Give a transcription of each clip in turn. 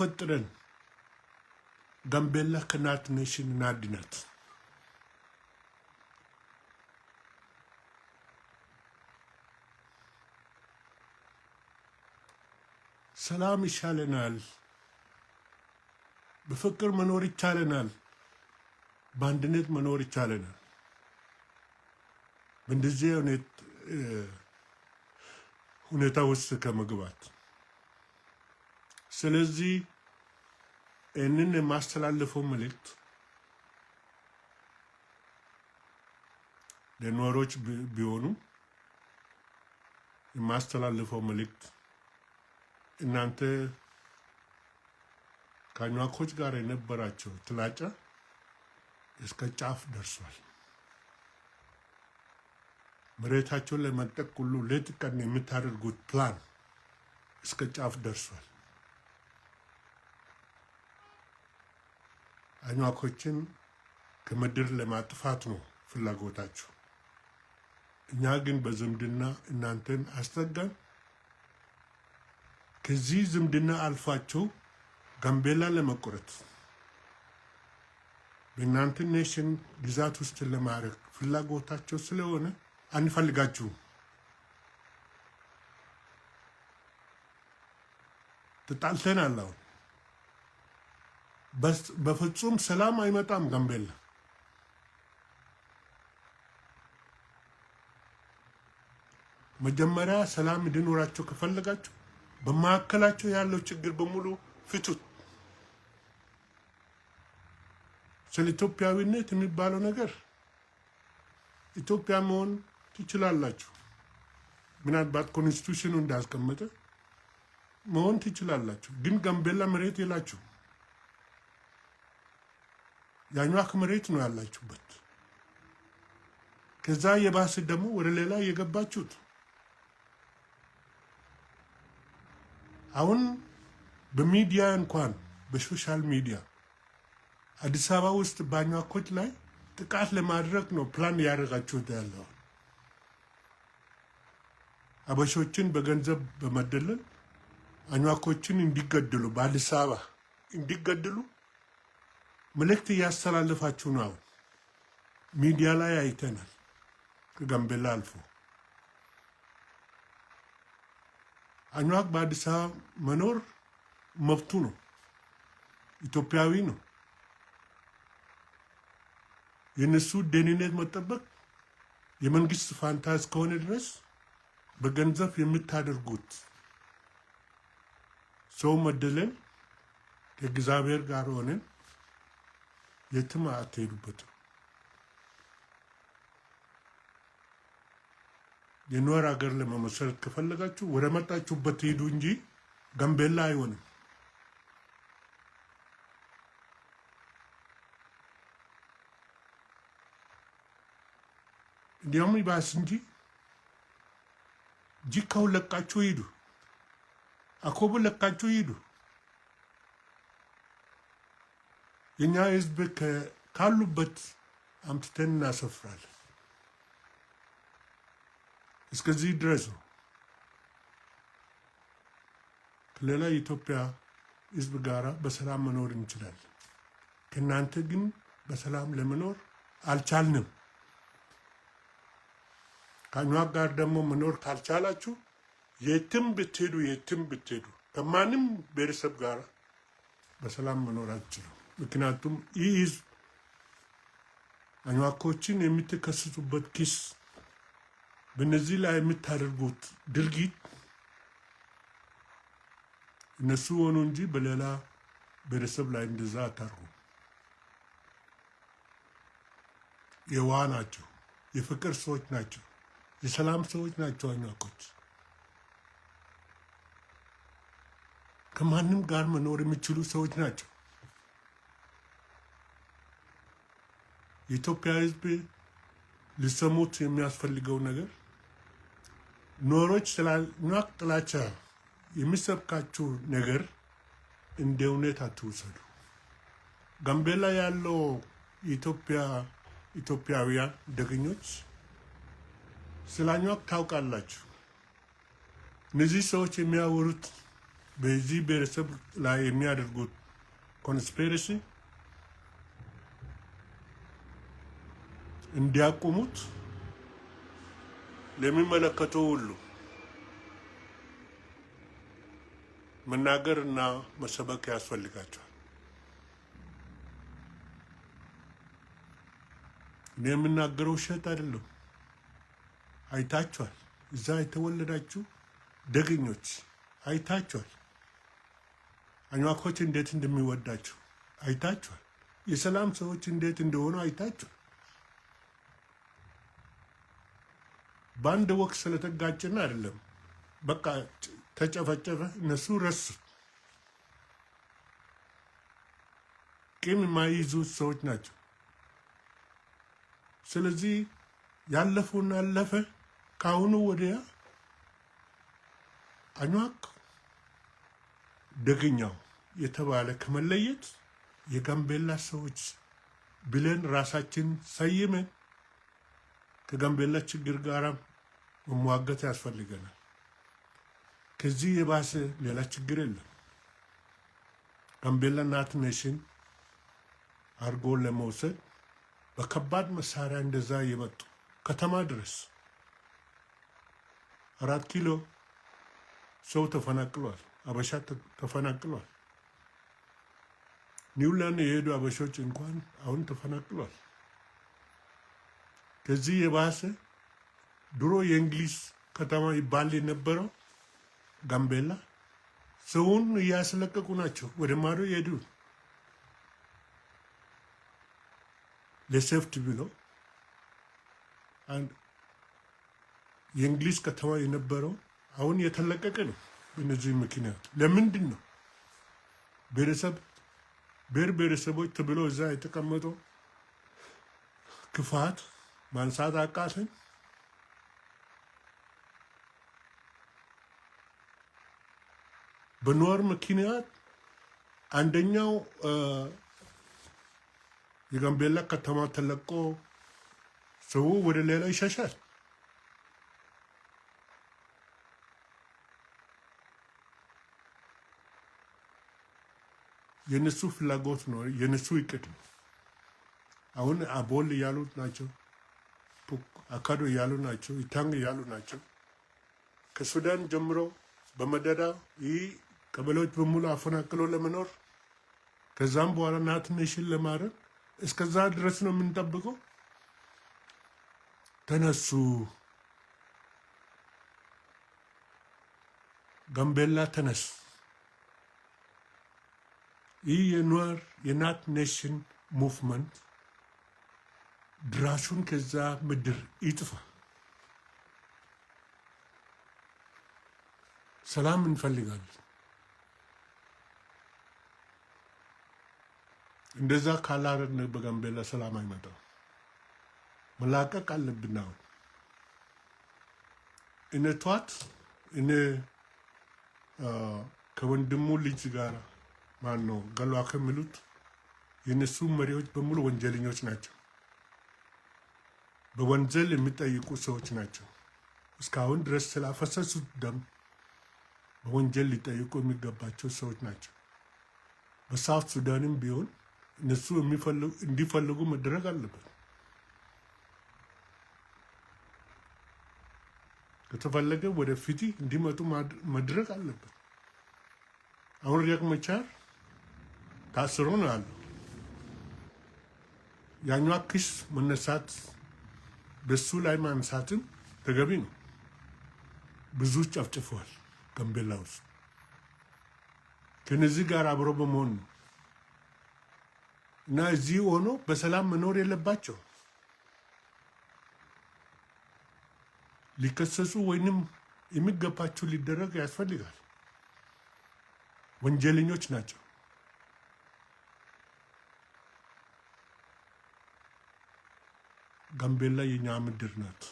ፈጥረን ጋምቤላ ከናት ኔሽን እናድናት። ሰላም ይሻለናል። በፍቅር መኖር ይቻለናል። በአንድነት መኖር ይቻለናል። በእንደዚህ ሁኔታ ውስጥ ከመግባት ስለዚህ እንን የማስተላልፈው መልእክት ለኖሮች ቢሆኑ የማስተላልፈው መልእክት እናንተ ከአኟኮች ጋር የነበራቸው ጥላቻ እስከ ጫፍ ደርሷል። መሬታቸውን ለመንጠቅ ሁሉ ሌት ቀን የምታደርጉት ፕላን እስከ ጫፍ ደርሷል። አኟኮችን ከምድር ለማጥፋት ነው ፍላጎታችሁ። እኛ ግን በዝምድና እናንተን አስጠጋን። ከዚህ ዝምድና አልፋችሁ ጋምቤላ ለመቆረጥ በእናንተ ኔሽን ግዛት ውስጥ ለማድረግ ፍላጎታቸው ስለሆነ አንፈልጋችሁም። ተጣልተናል። አሁን በፍጹም ሰላም አይመጣም ጋምቤላ። መጀመሪያ ሰላም እንዲኖራቸው ከፈለጋችሁ በማዕከላቸው ያለው ችግር በሙሉ ፍቱት። ስለ ኢትዮጵያዊነት የሚባለው ነገር ኢትዮጵያ መሆን ትችላላችሁ። ምናልባት ኮንስቲቱሽኑ እንዳስቀመጠ መሆን ትችላላችሁ። ግን ጋምቤላ መሬት የላችሁ። የአኟክ መሬት ነው ያላችሁበት። ከዛ የባሰ ደግሞ ወደ ሌላ የገባችሁት። አሁን በሚዲያ እንኳን በሶሻል ሚዲያ አዲስ አበባ ውስጥ በአኟኮች ላይ ጥቃት ለማድረግ ነው ፕላን ያደረጋችሁት ያለው። አበሾችን በገንዘብ በመደለል አኟኮችን እንዲገደሉ በአዲስ አበባ እንዲገደሉ መልእክት እያስተላለፋችሁ ነው። አሁን ሚዲያ ላይ አይተናል። ከጋምቤላ አልፎ አኟክ በአዲስ አበባ መኖር መብቱ ነው። ኢትዮጵያዊ ነው። የነሱ ደህንነት መጠበቅ የመንግስት ፋንታ እስከሆነ ድረስ በገንዘብ የምታደርጉት ሰው መደለል ከእግዚአብሔር ጋር ሆነን የትም አትሄዱበትም። የኖር ሀገር ለመመስረት ከፈለጋችሁ ወደ መጣችሁበት ሄዱ እንጂ ጋምቤላ አይሆንም። እንዲያውም ይባስ እንጂ ጂካው ለቃችሁ ሂዱ፣ አኮቦ ለቃችሁ ሂዱ። የኛ ህዝብ ካሉበት አምጥተን እናሰፍራለን። እስከዚህ ድረስ ነው። ከሌላ የኢትዮጵያ ህዝብ ጋራ በሰላም መኖር እንችላለን። ከእናንተ ግን በሰላም ለመኖር አልቻልንም። ከአኟክ ጋር ደግሞ መኖር ካልቻላችሁ የትም ብትሄዱ ከማንም ብሔረሰብ ጋር በሰላም መኖር አትችሉም። ምክንያቱም ይህ ህዝብ አኟኮችን የምትከስሱበት ኪስ በእነዚህ ላይ የምታደርጉት ድርጊት እነሱ ሆኑ እንጂ በሌላ ብሔረሰብ ላይ እንደዛ አታርጉ። የዋህ ናቸው። የፍቅር ሰዎች ናቸው። የሰላም ሰዎች ናቸው። አኟኮች ከማንም ጋር መኖር የሚችሉ ሰዎች ናቸው። የኢትዮጵያ ህዝብ ሊሰሙት የሚያስፈልገው ነገር ኖሮች ስላኟክ ጥላቻ የሚሰብካችሁ ነገር እንደ እውነት አትውሰዱ። ጋምቤላ ያለው ኢትዮጵያውያን ደገኞች ስለ አኟክ ታውቃላችሁ። እነዚህ ሰዎች የሚያወሩት በዚህ ብሔረሰብ ላይ የሚያደርጉት ኮንስፒረሲ እንዲያቆሙት ለሚመለከተው ሁሉ መናገርና መሰበክ ያስፈልጋቸዋል። እኔ የምናገረው ውሸት አይደለም። አይታችኋል። እዛ የተወለዳችሁ ደገኞች አይታችኋል። አኝዋኮች እንዴት እንደሚወዳችሁ አይታችኋል። የሰላም ሰዎች እንዴት እንደሆኑ አይታችኋል። በአንድ ወቅት ስለተጋጨና አይደለም፣ በቃ ተጨፈጨፈ፣ እነሱ ረሱት። ቂም የማይይዙ ሰዎች ናቸው። ስለዚህ ያለፈውና አለፈ። ከአሁኑ ወዲያ አኝዋክ ደገኛው የተባለ ከመለየት የጋምቤላ ሰዎች ብለን ራሳችን ሰይመን ከጋምቤላ ችግር ጋር መሟገት ያስፈልገናል። ከዚህ የባሰ ሌላ ችግር የለም። ጋምቤላ ናት ኔሽን አድርጎ ለመውሰድ በከባድ መሳሪያ እንደዛ የመጡ ከተማ ድረስ 4 ኪሎ ሰው ተፈናቅሏል። አበሻ ተፈናቅሏል። ኒውላንድ የሄዱ አበሾች እንኳን አሁን ተፈናቅሏል። ከዚህ የባሰ ድሮ የእንግሊዝ ከተማ ይባል የነበረው ጋምቤላ ሰውን እያስለቀቁ ናቸው። ወደ ማዶ የሄዱ ለሴፍቲ ብሎ የእንግሊዝ ከተማ የነበረው አሁን የተለቀቀ ነው። በእነዚህ ምክንያት ለምንድን ነው ብሔር ብሔረሰቦች ተብሎ እዛ የተቀመጠው ክፋት ማንሳት አቃተን? በኖር ምክንያት አንደኛው የጋምቤላ ከተማ ተለቆ ሰው ወደ ሌላ ይሸሻል። የነሱ ፍላጎት ነው፣ የነሱ እቅድ ነው። አሁን አቦል እያሉት ናቸው፣ አካዶ እያሉ ናቸው፣ ኢታንግ እያሉ ናቸው። ከሱዳን ጀምሮ በመደዳ ይህ ቀበሌዎች በሙሉ አፈናቅሎ ለመኖር ከዛም በኋላ ናት ኔሽን ለማድረግ እስከዛ ድረስ ነው የምንጠብቀው። ተነሱ፣ ጋምቤላ ተነስ። ይህ የኖር የናት ኔሽን ሙቭመንት ድራሹን ከዛ ምድር ይጥፋ። ሰላም እንፈልጋለን። እንደዛ ካላረግን በጋምቤላ ሰላም አይመጣም። መላቀቅ አለብን። አሁን እነ ቷት እነ ከወንድሙ ልጅ ጋር ማን ነው ገሏ ከሚሉት የነሱ መሪዎች በሙሉ ወንጀለኞች ናቸው። በወንጀል የሚጠይቁ ሰዎች ናቸው። እስካሁን ድረስ ስላፈሰሱት ደም በወንጀል ሊጠይቁ የሚገባቸው ሰዎች ናቸው። በሳውት ሱዳንም ቢሆን እነሱ እንዲፈልጉ መደረግ አለበት። ከተፈለገ ወደ ፊት እንዲመጡ መድረግ አለበት። አሁን ሪያክ መቻር ታስሮ ነው ያለው። ያኛው ክስ መነሳት በሱ ላይ ማንሳትም ተገቢ ነው። ብዙ ጨፍጭፈዋል ጋምቤላ ውስጥ። ከነዚህ ጋር አብሮ በመሆን ነው እና እዚህ ሆኖ በሰላም መኖር የለባቸው። ሊከሰሱ ወይንም የሚገባቸው ሊደረግ ያስፈልጋል። ወንጀለኞች ናቸው። ጋምቤላ የኛ ምድር ናት።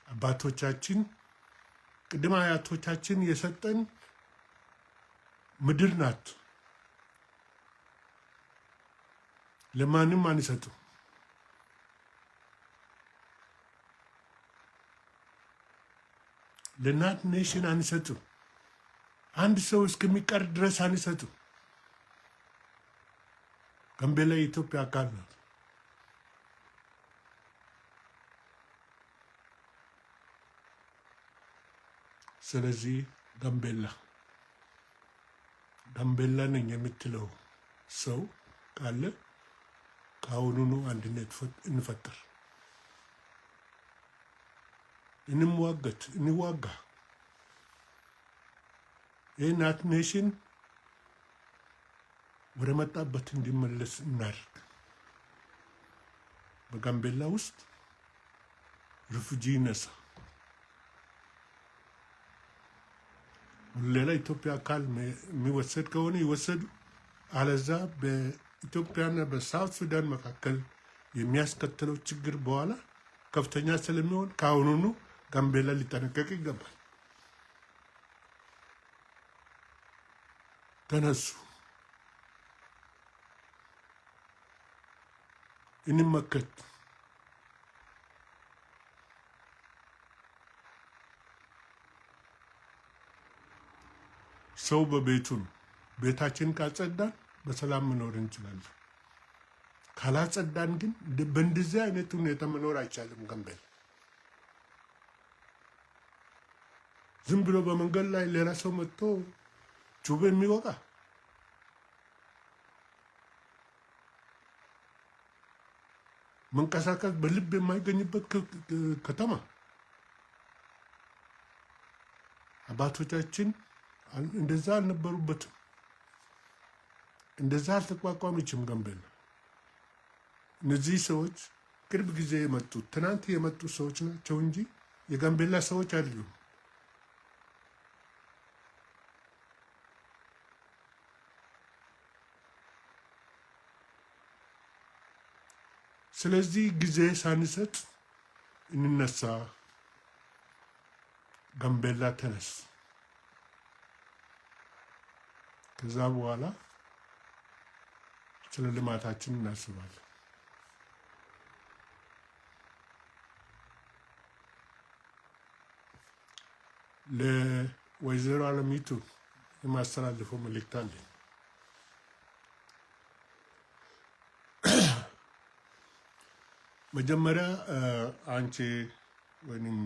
አባቶቻችን ቅድመ አያቶቻችን የሰጠን ምድር ናት። ለማንም አንሰጥም። ለናት ኔሽን አንሰጥም። አንድ ሰው እስከሚቀር ድረስ አንሰጥም። ጋምቤላ የኢትዮጵያ አካል ነው። ስለዚህ ጋምቤላ ነኝ የምትለው ሰው ካለ ከአሁኑኑ አንድነት እንፈጥር፣ እንዋጋ። ይህ ናት ኔሽን ወደ መጣበት እንዲመለስ እናድርግ። በጋምቤላ ውስጥ ሪፉጂ ይነሳ። ሌላ ኢትዮጵያ አካል የሚወሰድ ከሆነ ይወሰዱ፣ አለዛ በኢትዮጵያና በሳውት ሱዳን መካከል የሚያስከትለው ችግር በኋላ ከፍተኛ ስለሚሆን ከአሁኑኑ ጋምቤላ ሊጠነቀቅ ይገባል። ተነሱ፣ እንመከት። ሰው በቤቱ ነው። ቤታችን ካጸዳን በሰላም መኖር እንችላለን። ካላጸዳን ግን በእንደዚህ አይነት ሁኔታ መኖር አይቻልም። ጋምቤላ ዝም ብሎ በመንገድ ላይ ሌላ ሰው መጥቶ ጩቤ የሚወቃ መንቀሳቀስ በልብ የማይገኝበት ከተማ አባቶቻችን እንደዛ አልነበሩበትም። እንደዛ አልተቋቋመችም ጋምቤላ። እነዚህ ሰዎች ቅርብ ጊዜ የመጡ ትናንት የመጡ ሰዎች ናቸው እንጂ የጋምቤላ ሰዎች አይደሉም። ስለዚህ ጊዜ ሳንሰጥ እንነሳ። ጋምቤላ ተነስ። ከዛ በኋላ ስለ ልማታችን እናስባለን። ለወይዘሮ አለሚቱ የማስተላልፈው መልእክት አለኝ። መጀመሪያ አንቺ ወይም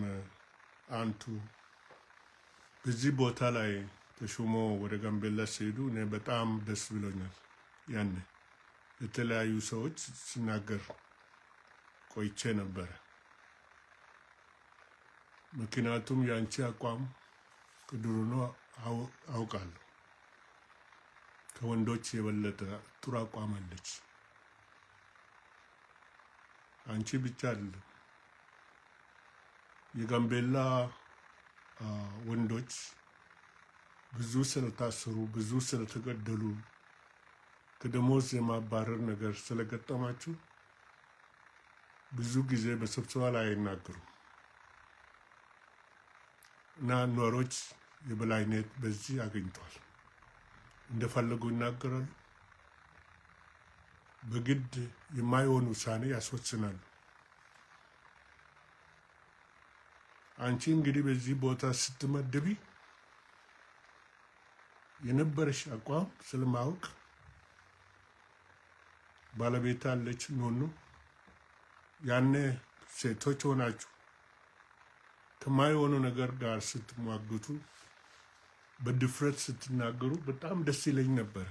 አንቱ በዚህ ቦታ ላይ ተሾሞ ወደ ጋምቤላ ሲሄዱ እኔ በጣም ደስ ብሎኛል። ያኔ የተለያዩ ሰዎች ሲናገር ቆይቼ ነበረ። ምክንያቱም የአንቺ አቋም ከድሮ ነው አውቃለሁ። ከወንዶች የበለጠ ጥሩ አቋም አለች። አንቺ ብቻ አይደለም፣ የጋምቤላ ወንዶች ብዙ ስለታሰሩ፣ ብዙ ስለተገደሉ፣ ከደሞዝ የማባረር ነገር ስለገጠማችሁ ብዙ ጊዜ በስብሰባ ላይ አይናገሩም እና ኗሪዎች የበላይነት በዚህ አግኝቷል። እንደፈለጉ ይናገራሉ። በግድ የማይሆን ውሳኔ ያስወስናሉ። አንቺ እንግዲህ በዚህ ቦታ ስትመደቢ የነበረሽ አቋም ስለማወቅ ባለቤት አለች ኖኖ ያኔ ሴቶች ሆናችሁ ከማይሆኑ ነገር ጋር ስትሟግቱ በድፍረት ስትናገሩ በጣም ደስ ይለኝ ነበር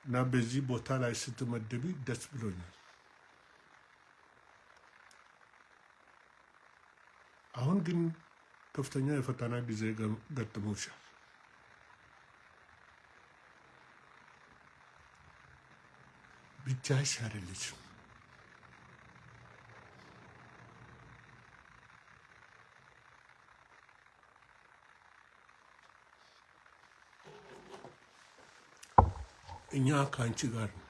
እና በዚህ ቦታ ላይ ስትመደቢ ደስ ብሎኛል። አሁን ግን ከፍተኛ የፈተና ጊዜ ገጥሞሻል። ብቻሽ አይደለችም። እኛ ከአንቺ ጋር ነው።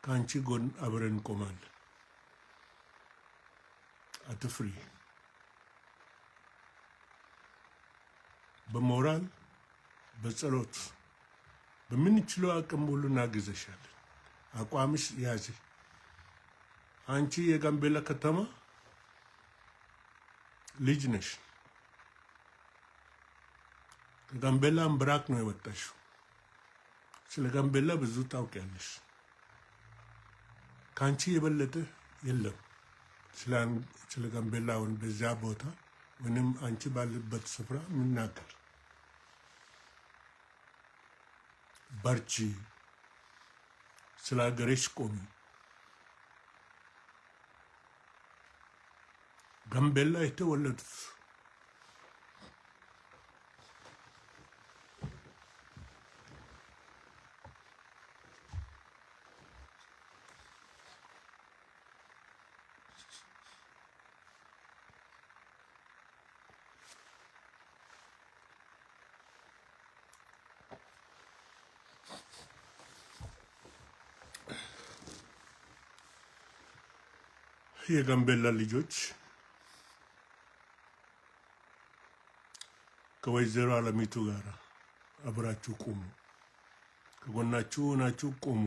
ከአንቺ ጎን አብረን እንቆማለን። አትፍሪ። በሞራል በጸሎት በምንችለው አቅም ሁሉ እናግዘሻለን። አቋምሽ ያዥ። አንቺ የጋምቤላ ከተማ ልጅ ነሽ። ከጋምቤላም ብራክ ነው የወጣሽው። ስለ ጋምቤላ ብዙ ታውቂያለሽ። ከአንቺ የበለጠ የለም ስለ ጋምቤላ አሁን በዚያ ቦታ ወይም አንቺ ባለበት ስፍራ ምናገር። በርቺ፣ ስለ ሀገርሽ ቆሚ። ጋምቤላ የተወለዱት የጋምቤላ ልጆች ከወይዘሮ አለሚቱ ጋር አብራችሁ ቁሙ፣ ከጎናችሁ ሆናችሁ ቁሙ።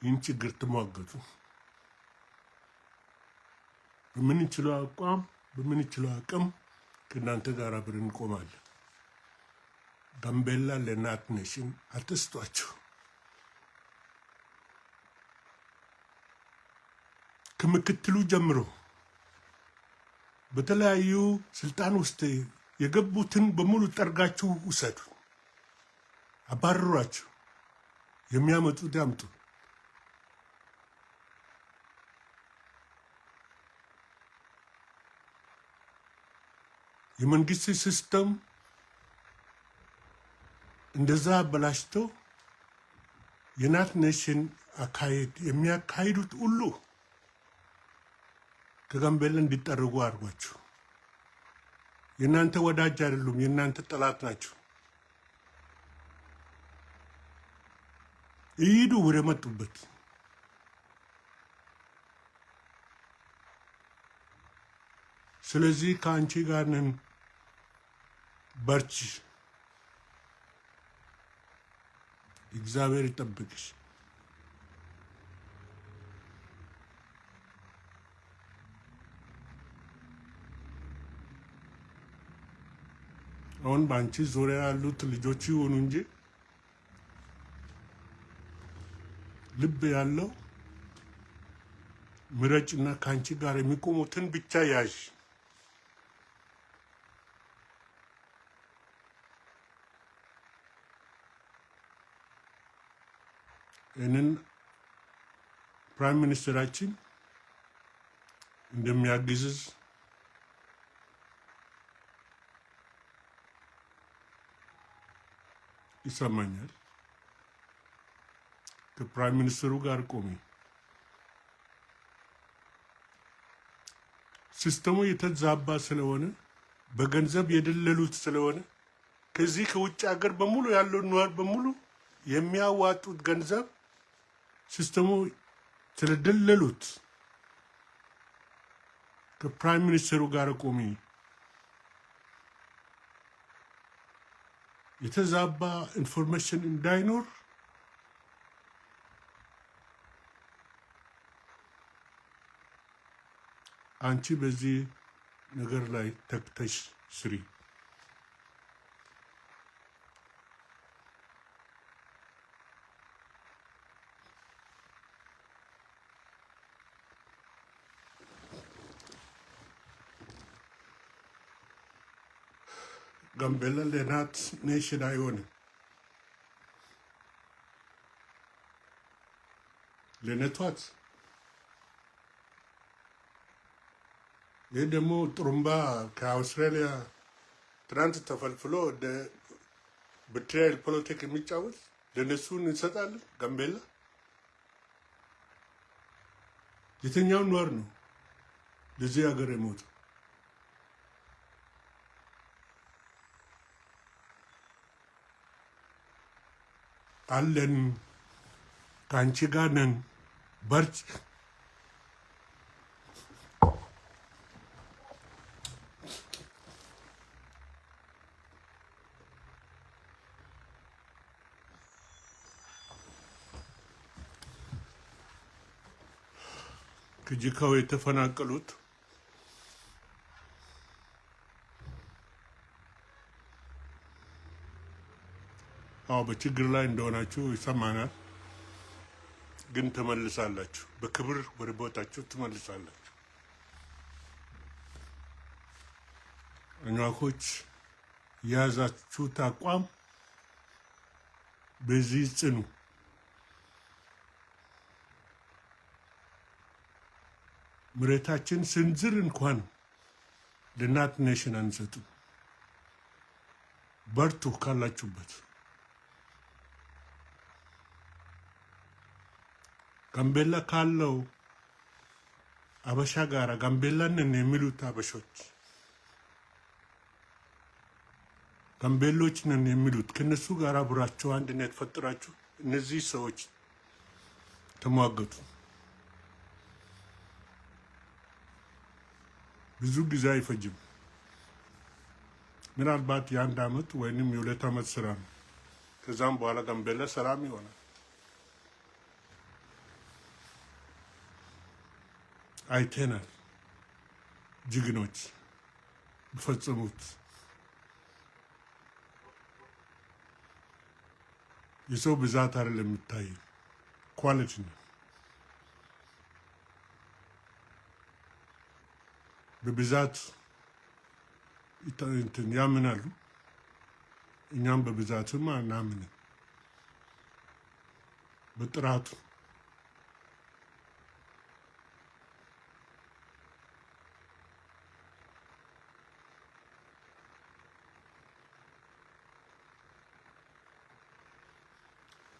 ይህን ችግር ተሟገቱ። በምንችለው አቅም ከእናንተ ጋር አብረን እንቆማለን። ጋምቤላ ለእናት ኔሽን አትስጧቸው። ከምክትሉ ጀምሮ በተለያዩ ስልጣን ውስጥ የገቡትን በሙሉ ጠርጋችሁ ውሰዱ፣ አባርሯቸው። የሚያመጡት ያምጡ። የመንግስት ሲስተም እንደዛ አበላሽቶ የናት ኔሽን አካሄድ የሚያካሂዱት ሁሉ ከጋምቤላ እንዲጠርጉ አድርጓችሁ። የእናንተ ወዳጅ አይደሉም፣ የእናንተ ጠላት ናቸው። ይሂዱ ወደ መጡበት። ስለዚህ ከአንቺ ጋር ነን፣ በርቺ፣ እግዚአብሔር ይጠብቅሽ። አሁን በአንቺ ዙሪያ ያሉት ልጆች ይሆኑ እንጂ ልብ ያለው ምረጭና ከአንቺ ጋር የሚቆሙትን ብቻ ያዥ። ይህንን ፕራይም ሚኒስትራችን እንደሚያግዝዝ ይሰማኛል። ከፕራይም ሚኒስትሩ ጋር ቆሚ። ሲስተሙ የተዛባ ስለሆነ በገንዘብ የደለሉት ስለሆነ ከዚህ ከውጭ ሀገር በሙሉ ያለው ነዋር በሙሉ የሚያዋጡት ገንዘብ ሲስተሙ ስለደለሉት ከፕራይም ሚኒስትሩ ጋር ቆሚ። የተዛባ ኢንፎርሜሽን እንዳይኖር አንቺ በዚህ ነገር ላይ ተክተሽ ስሪ። ጋምቤላ ለናት ኔሽን አይሆንም፣ ለነቷት። ይህ ደግሞ ጥሩምባ ከአውስትራሊያ ትናንት ተፈልፍሎ በትራይል ፖለቲክ የሚጫወት ለነሱ እንሰጣለን። ጋምቤላ የትኛው ኗር ነው ለዚህ ሀገር የሞተው? አለን፣ ከአንቺ ጋር ነን፣ በርቺ። ከጂካው የተፈናቀሉት አዎ በችግር ላይ እንደሆናችሁ ይሰማናል። ግን ተመልሳላችሁ፣ በክብር ወደ ቦታችሁ ትመልሳላችሁ። አኟኮች የያዛችሁት አቋም በዚህ ጽኑ። መሬታችን ስንዝር እንኳን ለናት ኔሽን አንሰጥም። በርቱ ካላችሁበት። ጋምቤላ ካለው አበሻ ጋራ ጋምቤላንን የሚሉት አበሾች ጋምቤሎች ነን የሚሉት ከነሱ ጋር አብራችሁ አንድነት ፈጥራችሁ እነዚህ ሰዎች ተሟገቱ። ብዙ ጊዜ አይፈጅም። ምናልባት የአንድ አመት ወይንም የሁለት አመት ስራ ነው። ከዛም በኋላ ጋምቤላ ሰላም ይሆናል። አይተናል ጀግኖች በፈጸሙት። የሰው ብዛት አይደለም የሚታየው፣ ኳሊቲ ነው። በብዛት ያምናሉ፣ እኛም በብዛትም አናምንም። በጥራቱ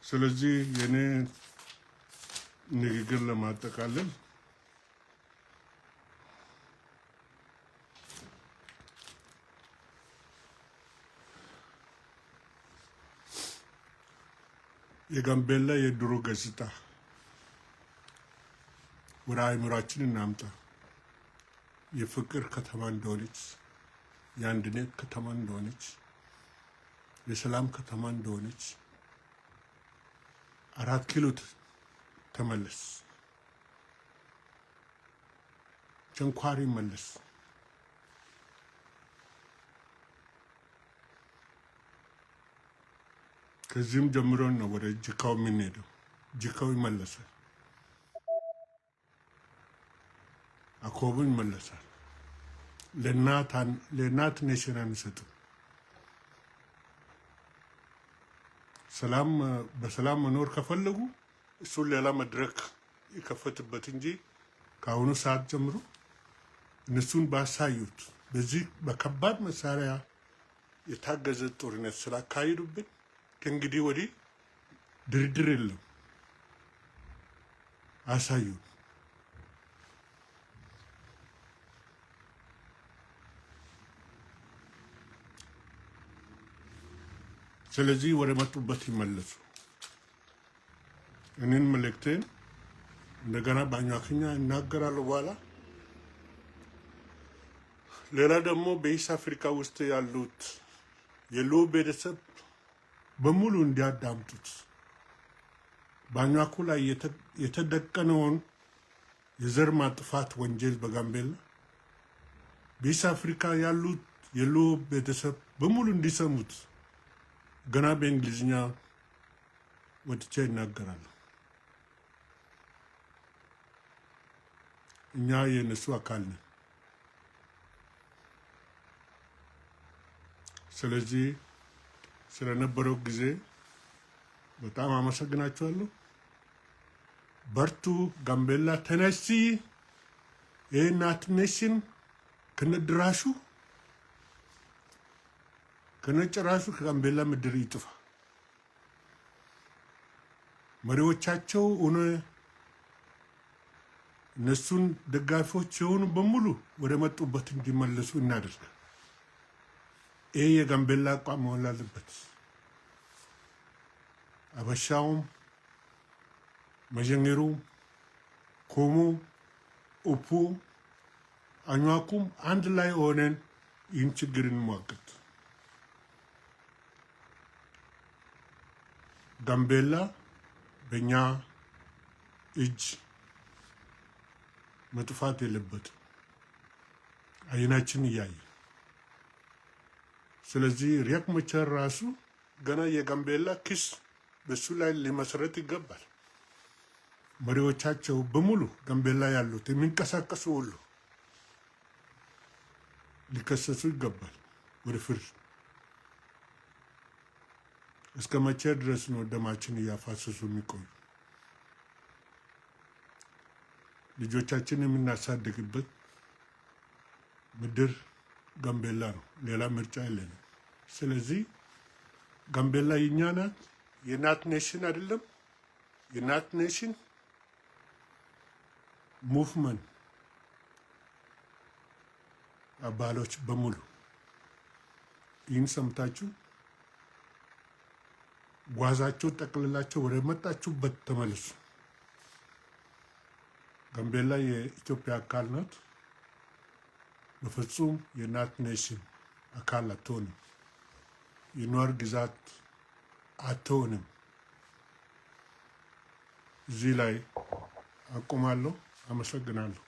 ስለዚህ የኔ ንግግር ለማጠቃለል የጋምቤላ የድሮ ገጽታ ወደ አእምሯችን እናምጣ። የፍቅር ከተማ እንደሆነች፣ የአንድነት ከተማ እንደሆነች፣ የሰላም ከተማ እንደሆነች 4 ኪሎ ተመለስ፣ ቸንኳሪ መለስ። ከዚህም ጀምሮ ነው ወደ ጅካው የምንሄደው። ጅካው ይመለሳል፣ አኮቡ ይመለሳል። ለእናት ኔሽን አንሰጥም። በሰላም መኖር ከፈለጉ እሱን ሌላ መድረክ ይከፈትበት እንጂ ከአሁኑ ሰዓት ጀምሮ እነሱን ባሳዩት በዚህ በከባድ መሳሪያ የታገዘ ጦርነት ስላካሄዱብን ከእንግዲህ ወዲህ ድርድር የለም። አሳዩን። ስለዚህ ወደ መጡበት ይመለሱ። እኔን መልእክቴን እንደገና በአኟክኛ እናገራለሁ በኋላ። ሌላ ደግሞ በኢስት አፍሪካ ውስጥ ያሉት የሎ ቤተሰብ በሙሉ እንዲያዳምጡት በአኟኩ ላይ የተደቀነውን የዘር ማጥፋት ወንጀል በጋምቤላ በኢስት አፍሪካ ያሉት የሎ ቤተሰብ በሙሉ እንዲሰሙት ገና በእንግሊዝኛ ወጥቼ ይናገራሉ። እኛ የነሱ አካል ነን። ስለዚህ ስለነበረው ጊዜ በጣም አመሰግናችኋለሁ። በርቱ። ጋምቤላ ተነሲ። የእናት ኔሽን ከነድራሹ ከነጭራሹ ከጋምቤላ ምድር ይጥፋ። መሪዎቻቸው እነሱን ደጋፊዎች የሆኑ በሙሉ ወደ መጡበት እንዲመለሱ እናደርግ። ይሄ የጋምቤላ አቋም መሆን አለበት። አበሻውም፣ መዠንጌሩም፣ ኮሞ፣ ኡፑ፣ አኟኩም አንድ ላይ ሆነን ይህን ችግር እንሟገት። ጋምቤላ በእኛ እጅ መጥፋት የለበትም፣ አይናችን እያየ። ስለዚህ ሪያክ መቻር ራሱ ገና የጋምቤላ ክስ በሱ ላይ ሊመሰረት ይገባል። መሪዎቻቸው በሙሉ ጋምቤላ ያሉት የሚንቀሳቀሱ ሁሉ ሊከሰሱ ይገባል ወደ ፍርድ። እስከ መቼ ድረስ ነው ደማችን እያፋሰሱ የሚቆዩ? ልጆቻችን የምናሳድግበት ምድር ጋምቤላ ነው። ሌላ ምርጫ የለንም። ስለዚህ ጋምቤላ የኛ ናት። የናት ኔሽን አይደለም። የናት ኔሽን ሙቭመንት አባሎች በሙሉ ይህን ሰምታችሁ ጓዛችሁ ጠቅልላችሁ ወደ መጣችሁበት ተመለሱ። ጋምቤላ የኢትዮጵያ አካል ናት። በፍጹም የናት ኔሽን አካል አትሆንም። የኗር ግዛት አትሆንም። እዚህ ላይ አቁማለሁ። አመሰግናለሁ።